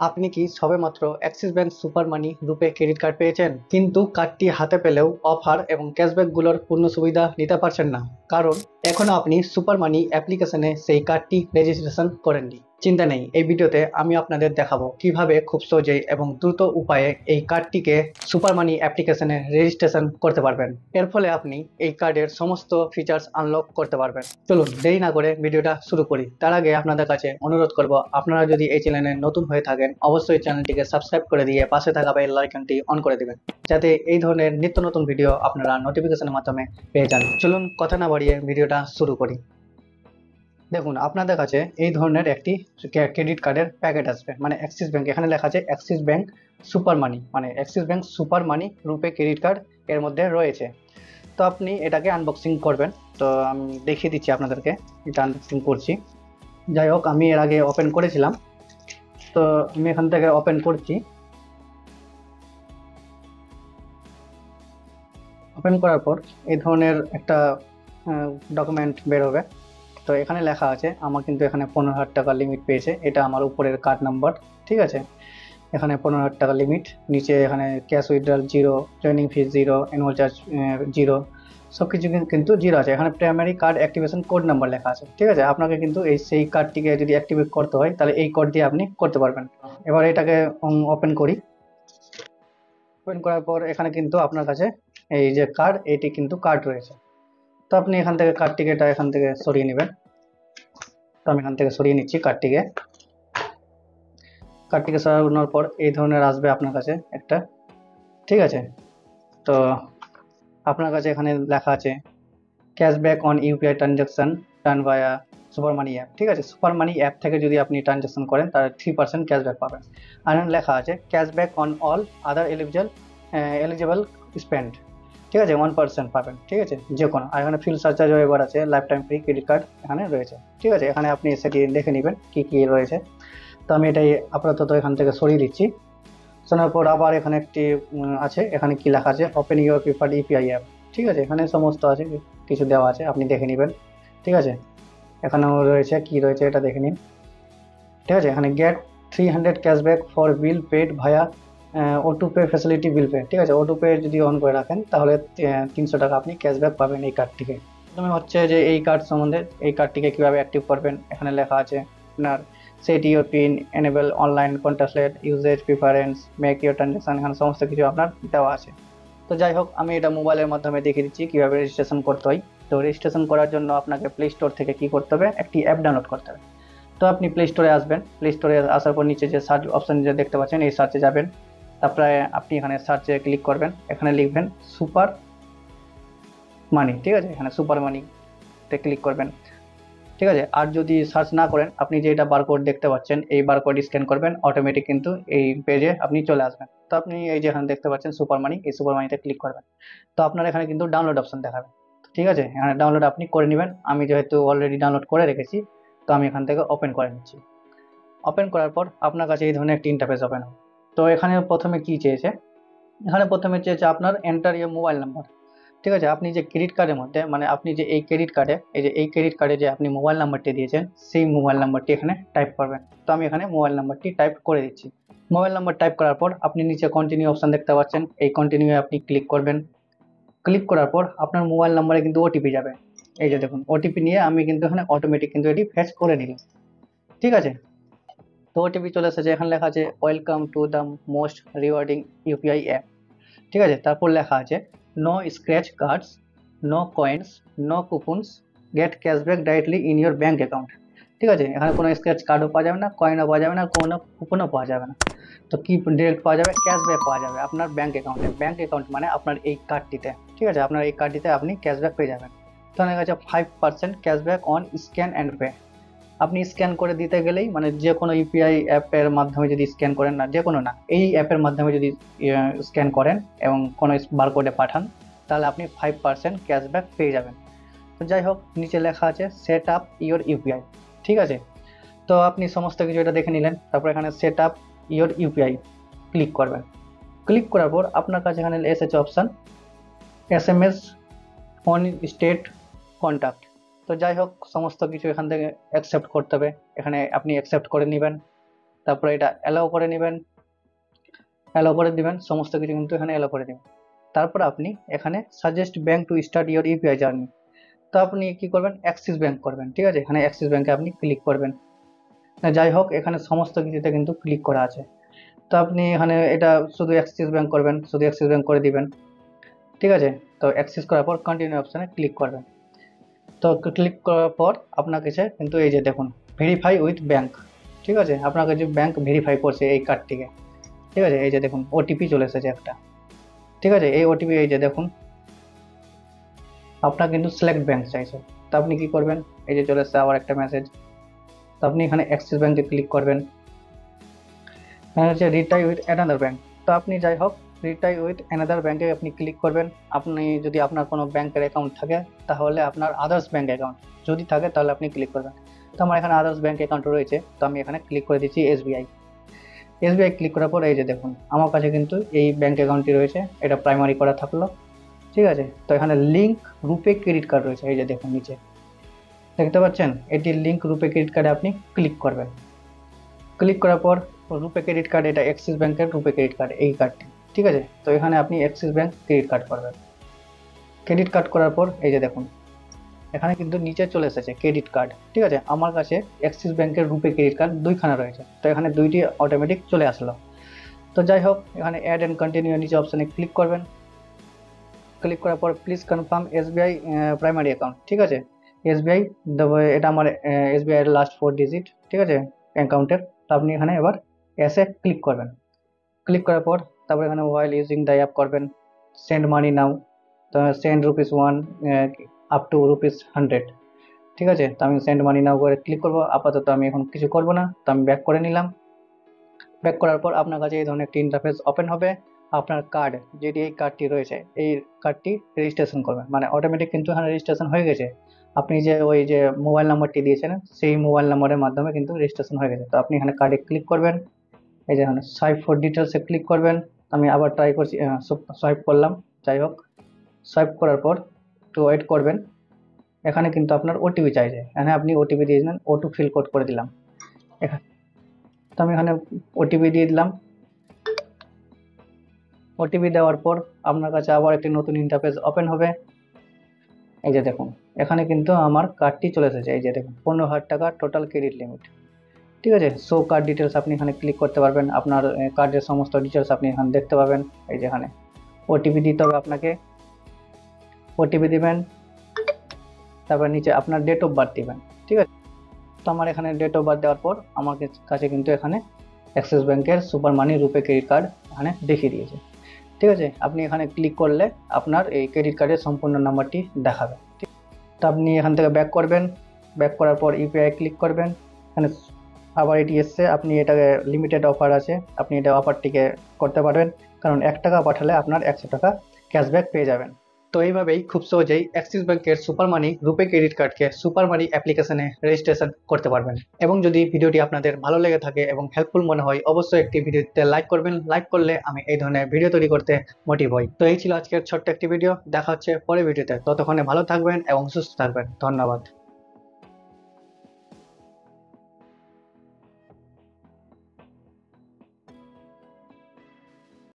আপনি কি সবেমাত্র অ্যাক্সিস ব্যাংক সুপার মানি রূপে ক্রেডিট কার্ড পেয়েছেন, কিন্তু কার্ডটি হাতে পেলেও অফার এবং ক্যাশব্যাকগুলোর পূর্ণ সুবিধা নিতে পারছেন না? কারণ এখনো আপনি সুপার মানি অ্যাপ্লিকেশনে সেই কার্ডটি রেজিস্ট্রেশন করেননি। চিন্তা নেই, এই ভিডিওতে আমি আপনাদের দেখাবো কিভাবে খুব সহজেই এবং দ্রুত উপায়ে এই কার্ডটিকে সুপার মানি অ্যাপ্লিকেশনে রেজিস্ট্রেশন করতে পারবেন। এর ফলে আপনি এই কার্ডের সমস্ত ফিচার্স আনলক করতে পারবেন। চলুন দেরি না করে ভিডিওটা শুরু করি। তার আগে আপনাদের কাছে অনুরোধ করব, আপনারা যদি এই চ্যানেলে নতুন হয়ে থাকেন অবশ্যই চ্যানেলটিকে সাবস্ক্রাইব করে দিয়ে পাশে থাকা বেল আইকনটি অন করে দিবেন, যাতে এই ধরনের নিত্য নতুন ভিডিও আপনারা নোটিফিকেশনের মাধ্যমে পেয়ে যান। চলুন কথা না বাড়িয়ে ভিডিওটা শুরু করি। দেখুন, আপনাদের কাছে এই ধরনের একটি ক্রেডিট কার্ডের প্যাকেট আসবে, মানে অ্যাক্সিস ব্যাংক, এখানে লেখা আছে অ্যাক্সিস ব্যাংক সুপার মানি, মানে অ্যাক্সিস ব্যাংক সুপার মানি রূপে ক্রেডিট কার্ড এর মধ্যে রয়েছে। তো আপনি এটাকে আনবক্সিং করবেন। তো আমি দেখিয়ে দিচ্ছি আপনাদেরকে, এটা আনবক্সিং করছি। যাই হোক, আমি এর আগে ওপেন করেছিলাম, তো আমি এখান থেকে ওপেন করছি। ওপেন করার পর এই ধরনের একটা ডকুমেন্ট বের হবে। তো এখানে লেখা আছে, আমার কিন্তু এখানে 15,000 টাকা লিমিট পেয়েছে, এটা আমার উপরের কার্ড নাম্বার। ঠিক আছে, এখানে 15,000 টাকা লিমিট, নিচে এখানে ক্যাশ উইথড্রল জিরো, জয়নিং ফিস জিরো, অ্যানুয়াল চার্জ জিরো, সব কিছু কিন্তু জিরো আছে। এখানে primary card activation code number লেখা আছে। ঠিক আছে, আপনাকে কিন্তু সেই কার্ডটিকে যদি অ্যাক্টিভেট করতে হয় তাহলে এই কোড দিয়ে আপনি করতে পারবেন। এবার এটাকে ওপেন করি। ওপেন করার পর এখানে কিন্তু আপনার কাছে এই যে কার্ড, এটি কিন্তু কার্ড রয়েছে। তো আপনি এখান থেকে কার্ডটিকে এখান থেকে সরিয়ে নেবেন। তো আমি এখান থেকে সরিয়ে নিচ্ছি কার্ডটিকে। কার্ডটিকে সরানোর পর এই ধরনের আসবে আপনার কাছে একটা। ঠিক আছে, তো আপনার কাছে এখানে লেখা আছে cashback on UPI transaction done via super money app. ঠিক আছে, সুপার মানি অ্যাপ থেকে যদি আপনি ট্রানজাকশন করেন তাহলে 3% ক্যাশব্যাক পাবেন। আর এখানে লেখা আছে cashback on all other eligible spend. ঠিক আছে, 1% পাবেন। ঠিক আছে, যে কোনো। আর এখানে ফিল সার্চার্জ ওয়েবার আছে, life time free credit card এখানে রয়েছে। ঠিক আছে, এখানে আপনি সেটি দেখে নেবেন কী কী রয়েছে। তো আমি এটাই আপাতত এখান থেকে সরিয়ে দিচ্ছি। শোনার পর আবার এখানে একটি আছে, এখানে কি লেখা আছে open your preferred UPI app. ঠিক আছে, এখানে সমস্ত আছে, কিছু দেওয়া আছে, আপনি দেখে নেবেন। ঠিক আছে, এখানেও রয়েছে, কি রয়েছে এটা দেখে নিন। ঠিক আছে, এখানে get 300 cashback for bill paid via auto pay facility bill pay. ঠিক আছে, অটো পে যদি অন করে রাখেন তাহলে 300 টাকা আপনি ক্যাশব্যাক পাবেন এই কার্ড থেকে। প্রথমে হচ্ছে যে এই কার্ড সম্বন্ধে, এই কার্ডটিকে কীভাবে অ্যাক্টিভ করবেন। এখানে লেখা আছে আপনার set your pin, enable online contactless uses preference, make your transaction, এখানে সমস্ত কিছু আপনার দেওয়া আছে। তো যাই হোক, আমি এটা মোবাইলের মাধ্যমে দেখিয়ে দিচ্ছি কীভাবে রেজিস্ট্রেশন করতে হয়। তো রেজিস্ট্রেশন করার জন্য আপনাকে প্লে স্টোর থেকে কী করতে হবে, একটি অ্যাপ ডাউনলোড করতে হবে। তো আপনি প্লে স্টোরে আসবেন, প্লে স্টোরে আসার পর নিচে যে সার্চ অপশন যে দেখতে পাচ্ছেন এই সার্চে যাবেন। তারপরে আপনি এখানে সার্চে ক্লিক করবেন, এখানে লিখবেন সুপার মানি। ঠিক আছে, এখানে সুপার মানিতে ক্লিক করবেন। ঠিক আছে, আর যদি সার্চ না করেন, আপনি যে এটা বারকোড দেখতে পাচ্ছেন এই বারকোড স্ক্যান করবেন, অটোমেটিক কিন্তু এই পেজে আপনি চলে আসবেন। তো আপনি এই যে এখানে দেখতে পাচ্ছেন সুপার মানি, এই সুপার মানিতে ক্লিক করবেন। তো আপনার এখানে কিন্তু ডাউনলোড অপশন দেখাবে। ঠিক আছে, এখানে ডাউনলোড আপনি করে নেবেন। আমি যেহেতু অলরেডি ডাউনলোড করে রেখেছি, তো আমি এখান থেকে ওপেন করে নিচ্ছি। ওপেন করার পর আপনার কাছে এই ধরনের একটি ইন্টারফেস ওপেন হবে। তো এখানে প্রথমে কি চেয়েছে, এখানে প্রথমে চেয়েছে আপনার এন্টার ইউর মোবাইল নাম্বার। ঠিক আছে, আপনি যে ক্রেডিট কার্ডের মধ্যে, মানে আপনি যে এই ক্রেডিট কার্ডে, এই ক্রেডিট কার্ডে যে আপনি মোবাইল নাম্বারটি দিয়েছেন সেই মোবাইল নাম্বারটি এখানে টাইপ করবেন। তো আমি এখানে মোবাইল নাম্বারটি টাইপ করে দিচ্ছি। মোবাইল নাম্বার টাইপ করার পর আপনি নিচে কন্টিনিউ অপশন দেখতে পাচ্ছেন, এই কন্টিনিউ আপনি ক্লিক করবেন। ক্লিক করার পর আপনার মোবাইল নাম্বারে কিন্তু ওটিপি যাবে। এই যে দেখুন, ওটিপি নিয়ে আমি কিন্তু এখানে অটোমেটিক কিন্তু এটি ফেচ করে নিলাম। ঠিক আছে, তো ওটিপি চলে এসেছে, এখানে লেখা আছে welcome to the most rewarding UPI app. ঠিক আছে, তারপর লেখা আছে no scratch cards, no coins, no coupons, get cashback directly in your bank account. ঠিক আছে, এখানে কোনো স্ক্র্যাচ কার্ডও পাওয়া যাবে না, কয়েনও পাওয়া যাবে না, কোনো কুপনও পাওয়া যাবে না। তো কি ডিরেক্ট পাওয়া যাবে, ক্যাশব্যাক পাওয়া যাবে আপনার ব্যাঙ্ক অ্যাকাউন্টে। ব্যাঙ্ক অ্যাকাউন্ট মানে আপনার এই কার্ডটিতে। ঠিক আছে, আপনার এই কার্ডটিতে আপনি ক্যাশব্যাক পেয়ে যাবেন। তো এখানে আছে 5% cashback on scan and pay. আপনি স্ক্যান করে দিতে গেলেই, মানে যে কোনো ইউপিআই অ্যাপের মাধ্যমে যদি স্ক্যান করেন, না যে কোনো না, এই অ্যাপের মাধ্যমে যদি স্ক্যান করেন এবং কোনো বারকোডে পাঠান, তাহলে আপনি 5% ক্যাশব্যাক পেয়ে যাবেন। তো যাই হোক, নিচে লেখা আছে সেট আপ ইওর ইউপিআই। ঠিক আছে, তো আপনি সমস্ত কিছু এটা দেখে নিলেন। তারপর এখানে set up your UPI click করবেন। ক্লিক করার পর আপনার কাছে এখানে এসেছে option SMS on state contact. তো যাই হোক, সমস্ত কিছু এখান থেকে অ্যাকসেপ্ট করতে হবে, এখানে আপনি অ্যাকসেপ্ট করে নেবেন। তারপরে এটা অ্যালাউ করে নেবেন, অ্যালাউ করে দিবেন, সমস্ত কিছু কিন্তু এখানে অ্যালাউ করে দিবেন। তারপর আপনি এখানে suggest bank to start your UPI journey, তো আপনি কি করবেন, অ্যাক্সিস ব্যাংক করবেন। ঠিক আছে, এখানে অ্যাক্সিস ব্যাংকে আপনি ক্লিক করবেন। যাই হোক, এখানে সমস্ত কিছুতে কিন্তু ক্লিক করা আছে, তো আপনি এখানে এটা শুধু অ্যাক্সিস ব্যাংক করবেন, শুধু অ্যাক্সিস ব্যাংক করে দিবেন। ঠিক আছে, তো অ্যাক্সেস করার পর কন্টিনিউ অপশানে ক্লিক করবেন। তো ক্লিক করার পর আপনার কাছে কিন্তু এই যে দেখুন ভেরিফাই উইথ ব্যাংক, ঠিক আছে, আপনার কাছে ব্যাংক ভেরিফাই করছে এই কার্ডটিকে। ঠিক আছে, এই যে দেখুন ওটিপি চলে এসেছে একটা। ঠিক আছে, এই ওটিপি এই যে দেখুন আপনার কিন্তু সিলেক্ট ব্যাংক চাইছে, তো আপনি কি করবেন, এই যে চলে এসেছে আবার একটা মেসেজ, তো আপনি এখানে অ্যাক্সিস ব্যাংকে ক্লিক করবেন। এখানে হচ্ছে রিটাই উইথ অ্যানাদার ব্যাংক, তো আপনি যাই হোক রিটাই উইথ অ্যানাদার ব্যাংকে আপনি ক্লিক করবেন। আপনি যদি আপনার কোনো ব্যাংকের অ্যাকাউন্ট থাকে তাহলে আপনার আদার্স ব্যাংক অ্যাকাউন্ট যদি থাকে তাহলে আপনি ক্লিক করবেন। তো আমার এখানে আদার্স ব্যাংক অ্যাকাউন্ট রয়েছে, তো আমি এখানে ক্লিক করে দিচ্ছি এসবিআই। এসবিআই ক্লিক করার পর এই যে দেখুন আমার কাছে কিন্তু এই ব্যাংক অ্যাকাউন্টটি রয়েছে, এটা প্রাইমারি করা থাকলো। ঠিক আছে, তো এখানে লিঙ্ক রুপে ক্রেডিট কার্ড রয়েছে, এই যে দেখুন নিচে দেখতে পাচ্ছেন, এটি লিঙ্ক রুপে ক্রেডিট কার্ডে আপনি ক্লিক করবেন। ক্লিক করার পর রুপে ক্রেডিট কার্ড, এটা অ্যাক্সিস ব্যাংকের রুপে ক্রেডিট কার্ড এই কার্ডটি। ঠিক আছে, তো এখানে আপনি অ্যাক্সিস ব্যাংক ক্রেডিট কার্ড করবেন। ক্রেডিট কার্ড করার পর এই যে দেখুন এখানে কিন্তু নিচে চলে এসেছে ক্রেডিট কার্ড। ঠিক আছে, আমার কাছে অ্যাক্সিস ব্যাংকের রুপে ক্রেডিট কার্ড দুইখানা রয়েছে, তো এখানে দুইটি অটোমেটিক চলে আসলো। তো যাই হোক, এখানে অ্যাড অ্যান্ড কন্টিনিউ নিচে অপশানে ক্লিক করবেন। ক্লিক করার পর please confirm SBI primary account. ঠিক আছে, এসবিআই এটা আমার এসবিআই এর লাস্ট 4 ডিজিট। ঠিক আছে, অ্যাকাউন্টের, তো আপনি এখানে এবার এসে ক্লিক করবেন। ক্লিক করার পর তারপর এখানে ওয়াইল ইউজিং দ্য অ্যাপ করবেন সেন্ড মানি নাও, তো সেন্ড ₹1 আপ টু ₹100। ঠিক আছে, তো আমি সেন্ড মানি নাও করে ক্লিক করবো। আপাতত আমি এখন কিছু করব না, তো আমি ব্যাক করে নিলাম। ব্যাক করার পর আপনার কাছে এই ধরনের একটি ইন্টারফেস ওপেন হবে। আপনার কার্ড, যেটি এই কার্ডটি রয়েছে, এই কার্ডটি রেজিস্ট্রেশন করবেন, মানে অটোমেটিক কিন্তু এখানে রেজিস্ট্রেশন হয়ে গেছে। আপনি যে ওই যে মোবাইল নাম্বারটি দিয়েছেন সেই মোবাইল নাম্বারের মাধ্যমে কিন্তু রেজিস্ট্রেশন হয়ে গেছে। তো আপনি এখানে কার্ডে ক্লিক করবেন, এই যে এখানে সোয়াইপ ফর ডিটেলসে ক্লিক করবেন। আমি আবার ট্রাই করছি, সোয়াইপ করলাম। যাই হোক, সোয়াইপ করার পর একটু ওয়েট করবেন। এখানে কিন্তু আপনার ওটিপি চাইছে, এখানে আপনি ওটিপি দিয়ে দিলেন, ওটু ফিল কোড করে দিলাম এখানে। তো আমি এখানে ওটিপি দিয়ে দিলাম। ওটিপি দেওয়ার পর আপনার কাছে আবার একটি নতুন ইন্টারফেস ওপেন হবে। এই যে দেখুন এখানে কিন্তু আমার কার্ডটি চলে এসেছে, এই যে দেখুন 15,000 টাকা টোটাল ক্রেডিট লিমিট। ঠিক আছে, শো কার্ড ডিটেলস আপনি এখানে ক্লিক করতে পারবেন, আপনার কার্ডের সমস্ত ডিটেলস আপনি এখানে দেখতে পাবেন। এই যে এখানে ওটিপি দিতে হবে আপনাকে, ওটিপি দিবেন, তারপর নিচে আপনার ডেট অফ বার্থ দিবেন। ঠিক আছে, তো আমার এখানে ডেট অফ বার্থ দেওয়ার পর আমার কাছে কিন্তু এখানে অ্যাক্সিস ব্যাংকের সুপার মানি রুপে ক্রেডিট কার্ড এখানে দেখিয়ে দিয়েছে। ঠিক আছে, আপনি এখানে ক্লিক করলে আপনার এই ক্রেডিট কার্ডের সম্পূর্ণ নাম্বারটি দেখাবে। ঠিক, তো আপনি এখান থেকে ব্যাক করবেন। ব্যাক করার পর ইউপিআই ক্লিক করবেন। এখানে আবার এটি এসছে, আপনি এটাকে লিমিটেড অফার আছে, আপনি এটা অফারটিকে করতে পারবেন, কারণ 1 টাকা পাঠালে আপনার 100 টাকা ক্যাশব্যাক পেয়ে যাবেন। তো এইভাবেই খুব সহজেই অ্যাক্সিস ব্যাংকের সুপার মানি রুপে ক্রেডিট কার্ডকে সুপার মানি অ্যাপ্লিকেশনে রেজিস্ট্রেশন করতে পারবেন। এবং যদি ভিডিওটি আপনাদের ভালো লেগে থাকে এবং হেল্পফুল মনে হয়, অবশ্যই একটি ভিডিওতে লাইক করবেন। লাইক করলে আমি এই ধরনের ভিডিও তৈরি করতে মোটিভ হই। তো এই ছিল আজকের ছোট্ট একটি ভিডিও, দেখা হচ্ছে পরের ভিডিওতে। ততক্ষণে ভালো থাকবেন এবং সুস্থ থাকবেন। ধন্যবাদ।